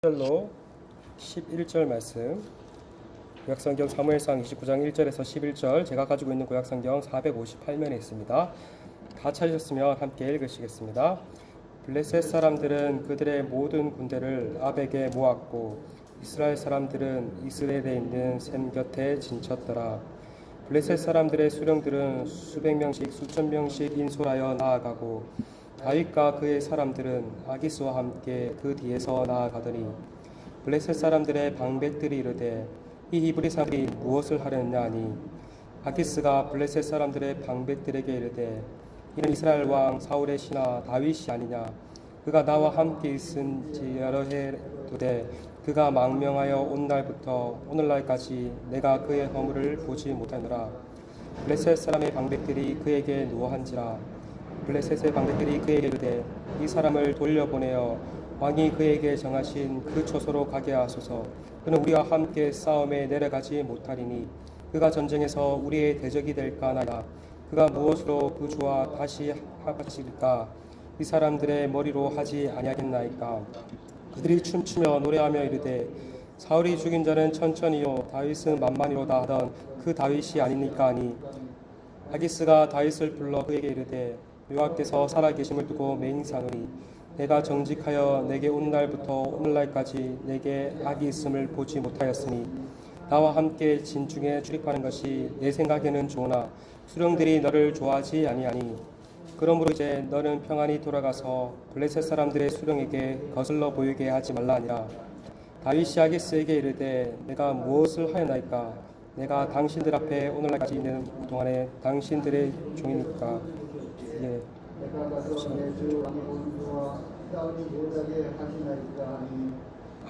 1절로 11절 말씀, 구약성경 사무엘상 29장 1절에서 11절, 제가 가지고 있는 구약성경 458면에 있습니다. 다 찾으셨으면 함께 읽으시겠습니다. 블레셋 사람들은 그들의 모든 군대를 아벡에 모았고 이스라엘 사람들은 이스라엘에 있는 샘 곁에 진쳤더라. 블레셋 사람들의 수령들은 수백 명씩 수천 명씩 인솔하여 나아가고 다윗과 그의 사람들은 아기스와 함께 그 뒤에서 나아가더니 블레셋 사람들의 방백들이 이르되 이 히브리 사람들이 무엇을 하려느냐 하니 아기스가 블레셋 사람들의 방백들에게 이르되 이는 이스라엘 왕 사울의 신하 다윗이 아니냐. 그가 나와 함께 있은지 여러 해 되되 그가 망명하여 온 날부터 오늘날까지 내가 그의 허물을 보지 못하노라. 블레셋 사람의 방백들이 그에게 노한지라. 블레셋의 방백들이 그에게 이르되 이 사람을 돌려보내어 왕이 그에게 정하신 그 초소로 가게 하소서. 그는 우리와 함께 싸움에 내려가지 못하리니 그가 전쟁에서 우리의 대적이 될까 하나이다. 그가 무엇으로 그 주와 다시 합하실까? 이 사람들의 머리로 하지 아니하겠나이까? 그들이 춤추며 노래하며 이르되 사울이 죽인 자는 천천히요 다윗은 만만히로다 하던 그 다윗이 아니니까 하니 아기스가 다윗을 불러 그에게 이르되 여호와께서 살아계심을 두고 맹세하노니 내가 정직하여 내게 온 날부터 오늘날까지 내게 악이 있음을 보지 못하였으니 나와 함께 진중에 출입하는 것이 내 생각에는 좋으나 수령들이 너를 좋아하지 아니하니 그러므로 이제 너는 평안히 돌아가서 블레셋 사람들의 수령에게 거슬러 보이게 하지 말라 하니라. 다윗이 아기스에게 이르되 내가 무엇을 하였나이까? 내가 당신들 앞에 오늘날까지 있는 동안에 당신들의 종이니까. 예.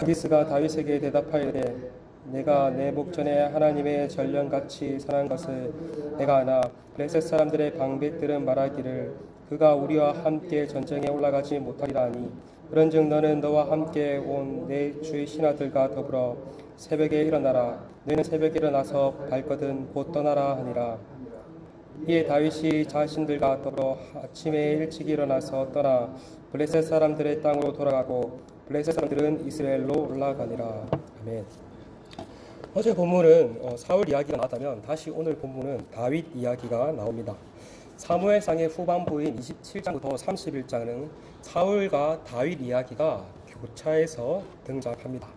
아기스가 다윗에게 대답하이르되 내가 내 목전에 하나님의 전령같이 선한 것을 내가 아나 블레셋 사람들의 방백들은 말하기를 그가 우리와 함께 전쟁에 올라가지 못하리라 하니 그런즉 너는 너와 함께 온 내 주의 신하들과 더불어 새벽에 일어나라. 너희는 새벽에 일어나서 발거든 곧 떠나라 하니라. 이에 다윗이 자신들과 더불어 아침에 일찍 일어나서 떠나 블레셋 사람들의 땅으로 돌아가고 블레셋 사람들은 이스라엘로 올라가니라. 아멘. 어제 본문은 사울 이야기가 나왔다면 다시 오늘 본문은 다윗 이야기가 나옵니다. 사무엘상의 후반부인 27장부터 31장은 사울과 다윗 이야기가 교차해서 등장합니다.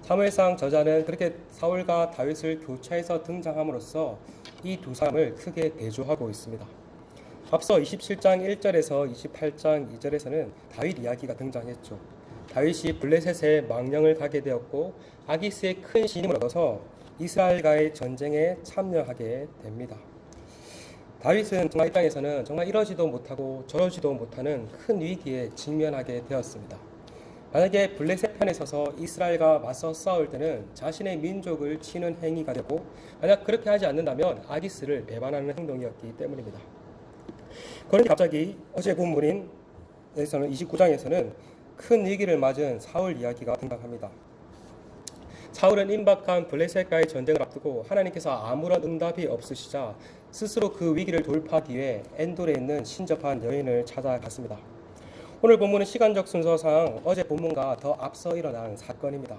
사무엘상 저자는 그렇게 사울과 다윗을 교차해서 등장함으로써 이 두 사람을 크게 대조하고 있습니다. 앞서 27장 1절에서 28장 2절에서는 다윗 이야기가 등장했죠. 다윗이 블레셋에 망령을 가게 되었고 아기스의 큰 신임을 얻어서 이스라엘과의 전쟁에 참여하게 됩니다. 다윗은 정말 이 땅에서는 정말 이러지도 못하고 저러지도 못하는 큰 위기에 직면하게 되었습니다. 만약에 블레셋 편에 서서 이스라엘과 맞서 싸울 때는 자신의 민족을 치는 행위가 되고 만약 그렇게 하지 않는다면 아기스를 배반하는 행동이었기 때문입니다. 그런데 갑자기 어제 본문인 29장에서는 큰 위기를 맞은 사울 이야기가 등장합니다. 사울은 임박한 블레셋과의 전쟁을 앞두고 하나님께서 아무런 응답이 없으시자 스스로 그 위기를 돌파하기 위해 엔돌에 있는 신접한 여인을 찾아갔습니다. 오늘 본문은 시간적 순서상 어제 본문과 더 앞서 일어난 사건입니다.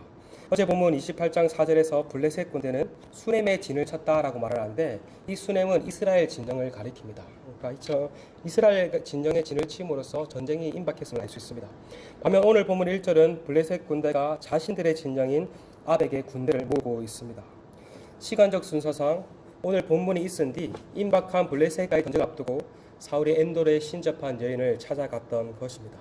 어제 본문 28장 4절에서 블레셋 군대는 수넴의 진을 쳤다라고 말을 하는데 이 수넴은 이스라엘 진영을 가리킵니다. 그러니까 이스라엘 진영의 진을 침으로써 전쟁이 임박했음을 알 수 있습니다. 반면 오늘 본문 1절은 블레셋 군대가 자신들의 진영인 아벡에 군대를 모으고 있습니다. 시간적 순서상 오늘 본문이 있은 뒤 임박한 블레셋과의 전쟁을 앞두고 사울이 엔돌에 신접한 여인을 찾아갔던 것입니다.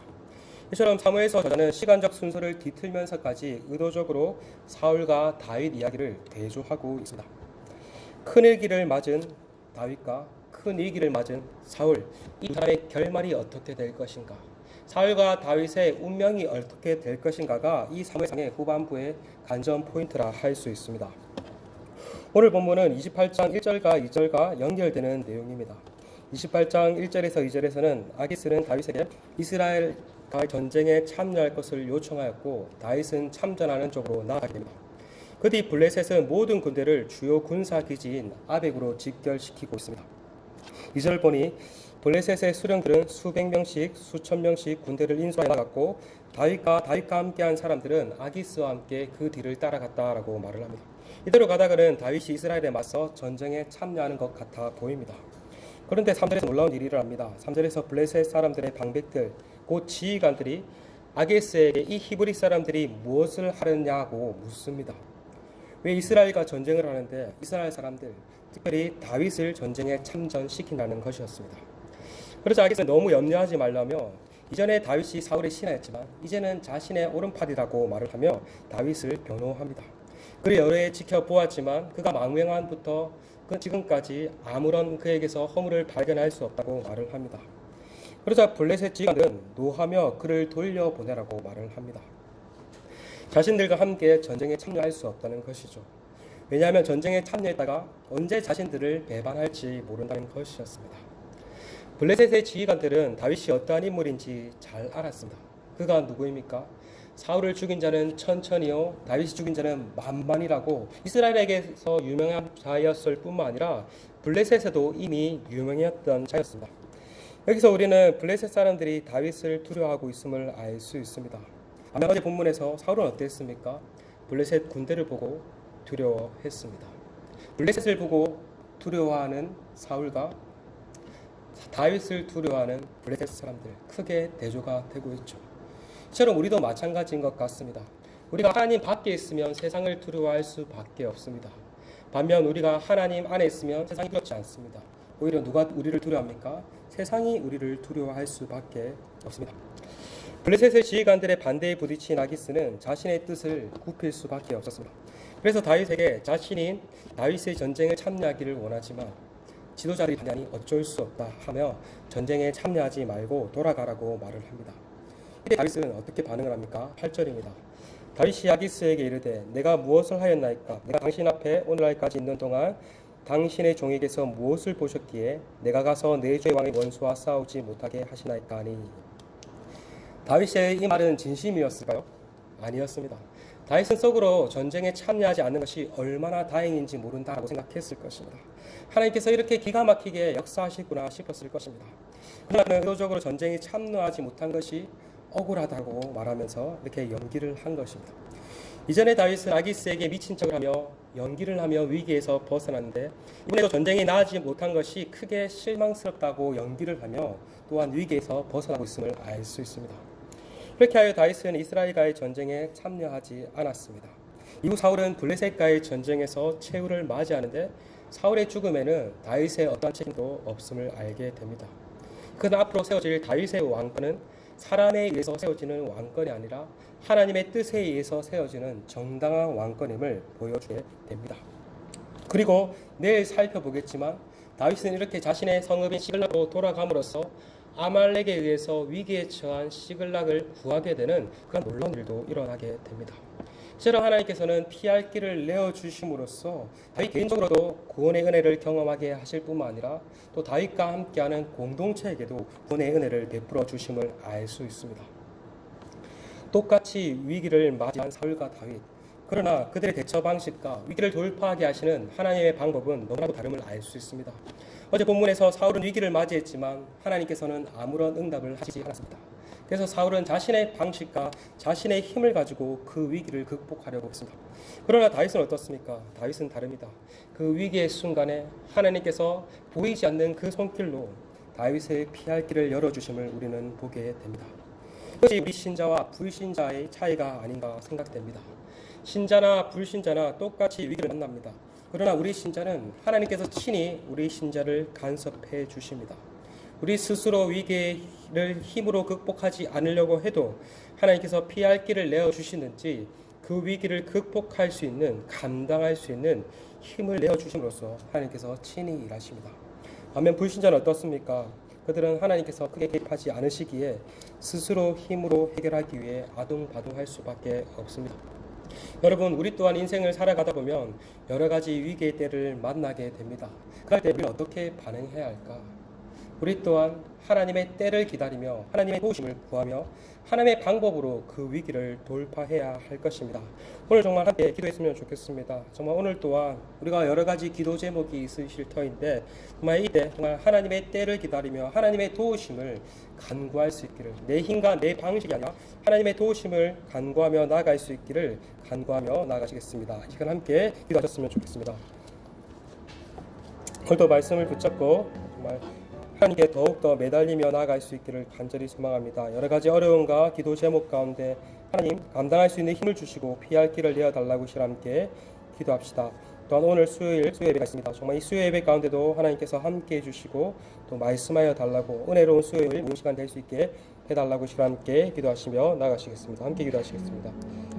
이처럼 사무엘서 저자는 시간적 순서를 뒤틀면서까지 의도적으로 사울과 다윗 이야기를 대조하고 있습니다. 큰 위기를 맞은 다윗과 큰 위기를 맞은 사울, 이 사람의 결말이 어떻게 될 것인가, 사울과 다윗의 운명이 어떻게 될 것인가가 이 사무엘상의 후반부의 관전 포인트라 할 수 있습니다. 오늘 본문은 28장 1절과 2절과 연결되는 내용입니다. 28장 1절에서 2절에서는 아기스는 다윗에게 이스라엘과 전쟁에 참여할 것을 요청하였고 다윗은 참전하는 쪽으로 나아가게 됩니다. 그 뒤 블레셋은 모든 군대를 주요 군사기지인 아벡으로 직결시키고 있습니다. 2절 보니 블레셋의 수령들은 수백 명씩 수천 명씩 군대를 인수해 나갔고 다윗과 함께한 사람들은 아기스와 함께 그 뒤를 따라갔다라고 말을 합니다. 이대로 가다가는 다윗이 이스라엘에 맞서 전쟁에 참여하는 것 같아 보입니다. 그런데 3절에서 놀라운 일을 합니다. 3절에서 블레셋 사람들의 방백들 곧 지휘관들이 아기스에게 이 히브리 사람들이 무엇을 하느냐고 묻습니다. 왜 이스라엘과 전쟁을 하는데 이스라엘 사람들, 특별히 다윗을 전쟁에 참전시킨다는 것이었습니다. 그러자 아기스는 너무 염려하지 말라며 이전에 다윗이 사울의 신하였지만 이제는 자신의 오른팔이라고 말을 하며 다윗을 변호합니다. 그를 여러 해 지켜보았지만 그가 망명한부터 지금까지 아무런 그에게서 허물을 발견할 수 없다고 말을 합니다. 그러자 블레셋 지휘관들은 노하며 그를 돌려보내라고 말을 합니다. 자신들과 함께 전쟁에 참여할 수 없다는 것이죠. 왜냐하면 전쟁에 참여했다가 언제 자신들을 배반할지 모른다는 것이었습니다. 블레셋의 지휘관들은 다윗이 어떠한 인물인지 잘 알았습니다. 그가 누구입니까? 사울을 죽인 자는 천천히요 다윗이 죽인 자는 만만이라고 이스라엘에게서 유명한 자였을 뿐만 아니라 블레셋에도 이미 유명했던 자였습니다. 여기서 우리는 블레셋 사람들이 다윗을 두려워하고 있음을 알 수 있습니다. 아마 어제 본문에서 사울은 어땠습니까? 블레셋 군대를 보고 두려워했습니다. 블레셋을 보고 두려워하는 사울과 다윗을 두려워하는 블레셋 사람들 크게 대조가 되고 있죠. 이처럼 우리도 마찬가지인 것 같습니다. 우리가 하나님 밖에 있으면 세상을 두려워할 수밖에 없습니다. 반면 우리가 하나님 안에 있으면 세상이 두렵지 않습니다. 오히려 누가 우리를 두려워합니까? 세상이 우리를 두려워할 수밖에 없습니다. 블레셋의 지휘관들의 반대에 부딪힌 아기스는 자신의 뜻을 굽힐 수밖에 없었습니다. 그래서 다윗에게 자신인 다윗의 전쟁에 참여하기를 원하지만 지도자들이 반대하니 어쩔 수 없다 하며 전쟁에 참여하지 말고 돌아가라고 말을 합니다. 이때 다윗은 어떻게 반응을 합니까? 8절입니다. 다윗이 아기스에게 이르되 내가 무엇을 하였나이까? 내가 당신 앞에 오늘날까지 있는 동안 당신의 종에게서 무엇을 보셨기에 내가 가서 내 주의 왕의 원수와 싸우지 못하게 하시나이까 하니. 다윗의 이 말은 진심이었을까요? 아니었습니다. 다윗은 속으로 전쟁에 참여하지 않는 것이 얼마나 다행인지 모른다고 생각했을 것입니다. 하나님께서 이렇게 기가 막히게 역사하시구나 싶었을 것입니다. 그러나 그는 의도적으로 전쟁에 참여하지 못한 것이 억울하다고 말하면서 이렇게 연기를 한 것입니다. 이전에 다윗은 아기스에게 미친 척을 하며 연기를 하며 위기에서 벗어났는데 이번에도 전쟁에 나아지지 못한 것이 크게 실망스럽다고 연기를 하며 또한 위기에서 벗어나고 있음을 알 수 있습니다. 그렇게 하여 다윗은 이스라엘과의 전쟁에 참여하지 않았습니다. 이후 사울은 블레셋과의 전쟁에서 최후를 맞이하는데 사울의 죽음에는 다윗의 어떠한 책임도 없음을 알게 됩니다. 그는 앞으로 세워질 다윗의 왕권은 사람에 의해서 세워지는 왕권이 아니라 하나님의 뜻에 의해서 세워지는 정당한 왕권임을 보여주게 됩니다. 그리고 내일 살펴보겠지만 다윗은 이렇게 자신의 성읍인 시글락으로 돌아감으로써 아말렉에 의해서 위기에 처한 시글락을 구하게 되는 그런 놀라운 일도 일어나게 됩니다. 실제로 하나님께서는 피할 길을 내어주심으로써 다윗 개인적으로도 구원의 은혜를 경험하게 하실 뿐만 아니라 또 다윗과 함께하는 공동체에게도 구원의 은혜를 베풀어 주심을 알 수 있습니다. 똑같이 위기를 맞이한 사울과 다윗, 그러나 그들의 대처 방식과 위기를 돌파하게 하시는 하나님의 방법은 너무나도 다름을 알 수 있습니다. 어제 본문에서 사울은 위기를 맞이했지만 하나님께서는 아무런 응답을 하시지 않았습니다. 그래서 사울은 자신의 방식과 자신의 힘을 가지고 그 위기를 극복하려고 했습니다. 그러나 다윗은 어떻습니까? 다윗은 다릅니다. 그 위기의 순간에 하나님께서 보이지 않는 그 손길로 다윗의 피할 길을 열어주심을 우리는 보게 됩니다. 이것이 우리 신자와 불신자의 차이가 아닌가 생각됩니다. 신자나 불신자나 똑같이 위기를 만납니다. 그러나 우리 신자는 하나님께서 친히 우리 신자를 간섭해 주십니다. 우리 스스로 위기를 힘으로 극복하지 않으려고 해도 하나님께서 피할 길을 내어주시는지 그 위기를 극복할 수 있는, 감당할 수 있는 힘을 내어주심으로써 하나님께서 친히 일하십니다. 반면 불신자는 어떻습니까? 그들은 하나님께서 크게 개입하지 않으시기에 스스로 힘으로 해결하기 위해 아둥바둥할 수밖에 없습니다. 여러분, 우리 또한 인생을 살아가다 보면 여러 가지 위기의 때를 만나게 됩니다. 그럴 때 우리는 어떻게 반응해야 할까? 우리 또한 하나님의 때를 기다리며 하나님의 도우심을 구하며 하나님의 방법으로 그 위기를 돌파해야 할 것입니다. 오늘 정말 함께 기도했으면 좋겠습니다. 정말 오늘 또한 우리가 여러 가지 기도 제목이 있으실 터인데 정말 이때 정말 하나님의 때를 기다리며 하나님의 도우심을 간구할 수 있기를, 내 힘과 내 방식이 아니라 하나님의 도우심을 간구하며 나아갈 수 있기를 간구하며 나아가시겠습니다. 이 시간 함께 기도하셨으면 좋겠습니다. 오늘도 말씀을 붙잡고 정말 하나님께 더욱더 매달리며 나아갈 수 있기를 간절히 소망합니다. 여러 가지 어려움과 기도 제목 가운데 하나님 감당할 수 있는 힘을 주시고 피할 길을 내어달라고 시간 함께 기도합시다. 또한 오늘 수요 예배가 있습니다. 정말 이 수요 예배 가운데도 하나님께서 함께 해주시고 또 말씀하여 달라고 은혜로운 수요일 모든 시간 될 수 있게 해달라고 시간 함께 기도하시며 나아가시겠습니다. 함께 기도하시겠습니다.